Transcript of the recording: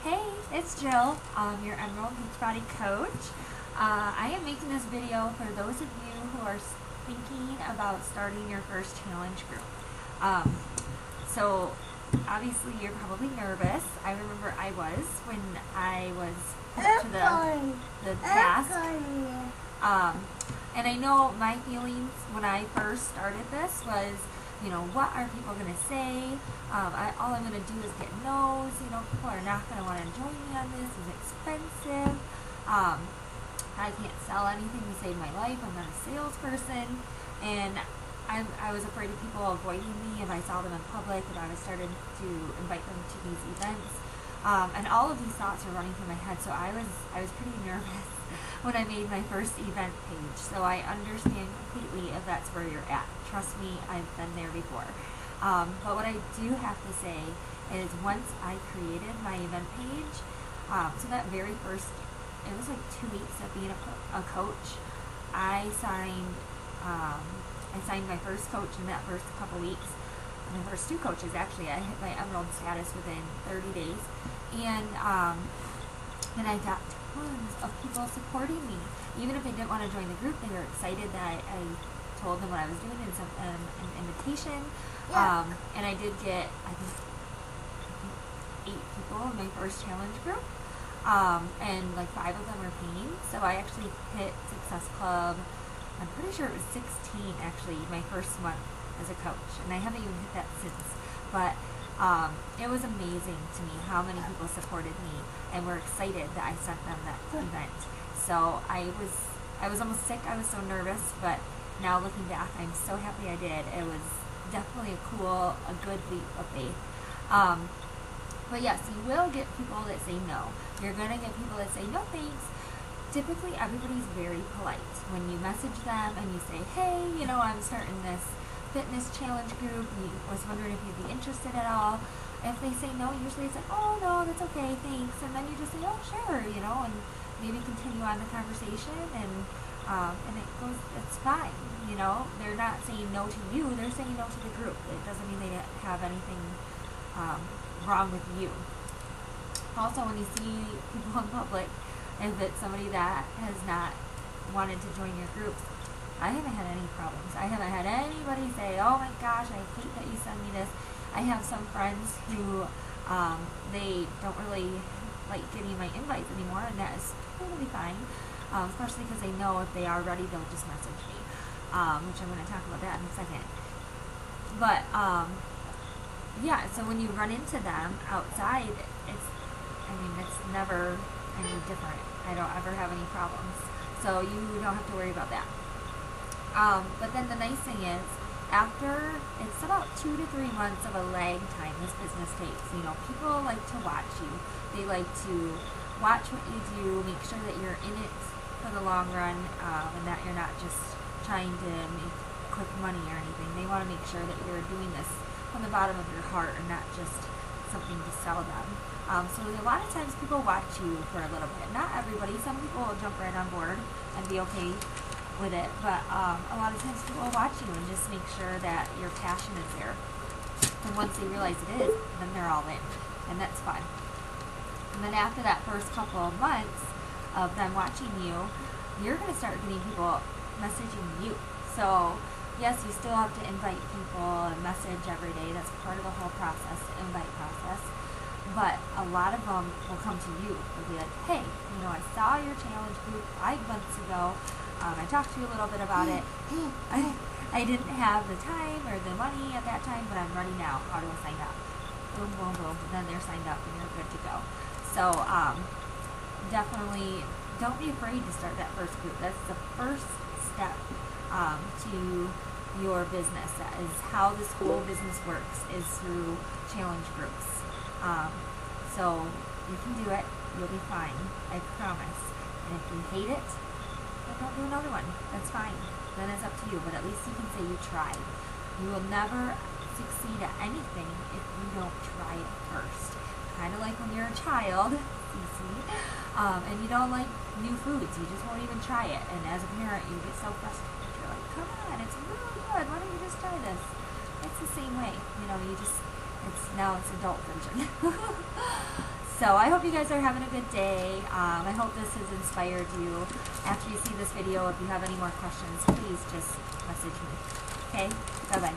Hey, it's Jill, your Emerald Beachbody coach. I am making this video for those of you who are thinking about starting your first challenge group. So obviously you're probably nervous. I remember I was when I was put up to the task. And I know my feelings when I first started this was, what are people going to say? All I'm going to do is get no's. People are not going to want to join me on this. It's expensive. I can't sell anything to save my life. I'm not a salesperson. And I was afraid of people avoiding me if I saw them in public, if I started to invite them to these events. And all of these thoughts were running through my head, so I was pretty nervous when I made my first event page. So I understand completely if that's where you're at. Trust me, I've been there before. But what I do have to say is once I created my event page, so that very first, it was like 2 weeks of being a coach, I signed my first coach in that first couple weeks. My first 2 coaches, actually. I hit my Emerald status within 30 days. And I got tons of people supporting me. Even if they didn't want to join the group, they were excited that I told them what I was doing and an invitation. Yeah. And I did get, I think 8 people in my first challenge group. And like 5 of them were paying. So I actually hit Success Club, I'm pretty sure it was 16 actually, my first month as a coach. And I haven't even hit that since. But it was amazing to me how many people supported me and were excited that I sent them that event. So I was almost sick. I was so nervous, but now looking back, I'm so happy I did. It was definitely a good leap of faith. But yes, you will get people that say no. You're going to get people that say no thanks. Typically, everybody's very polite. When you message them and you say, hey, I'm starting this fitness challenge group, was wondering if you'd be interested at all. If they say no, usually it's like, oh no, that's okay, thanks. And then you just say, oh sure, and maybe continue on the conversation, and it's fine. They're not saying no to you, they're saying no to the group. It doesn't mean they have anything wrong with you. Also, when you see people in public, if it's somebody that has not wanted to join your group, I haven't had any problems. I haven't had anybody say, oh my gosh, I hate that you send me this. I have some friends who they don't really like getting my invites anymore, and that is totally fine, especially because they know if they are ready, they'll just message me, which I'm going to talk about that in a second. But yeah, so when you run into them outside, it's never any different. I don't ever have any problems, so you don't have to worry about that. But then the nice thing is, after, it's about 2 to 3 months of a lag time this business takes. People like to watch you. They like to watch what you do, make sure that you're in it for the long run, and that you're not just trying to make quick money or anything. They want to make sure that you're doing this from the bottom of your heart and not just something to sell them. So a lot of times people watch you for a little bit. Not everybody. Some people will jump right on board and be okay with it, but a lot of times people will watch you and just make sure that your passion is there. And once they realize it is, then they're all in, and that's fun. And then after that first couple of months of them watching you, you're going to start getting people messaging you. So yes, you still have to invite people and message every day. That's part of the whole process, the invite process. But a lot of them will come to you. They'll be like, hey, I saw your challenge group 5 months ago. I talked to you a little bit about it. I didn't have the time or the money at that time, but I'm ready now. How do I sign up? Boom, boom, boom. And then they're signed up and you're good to go. So definitely don't be afraid to start that first group. That's the first step to your business. That is how this whole business works, is through challenge groups. So you can do it. You'll be fine. I promise. And if you hate it, then don't do another one. That's fine. Then it's up to you. But at least you can say you tried. You will never succeed at anything if you don't try it first. Kind of like when you're a child, and you don't like new foods. You just won't even try it. And as a parent, you get so frustrated. You're like, come on, it's really good. Why don't you just try this? It's the same way. Now it's adult version. So I hope you guys are having a good day. I hope this has inspired you. After you see this video, if you have any more questions, please just message me. Okay? Bye-bye.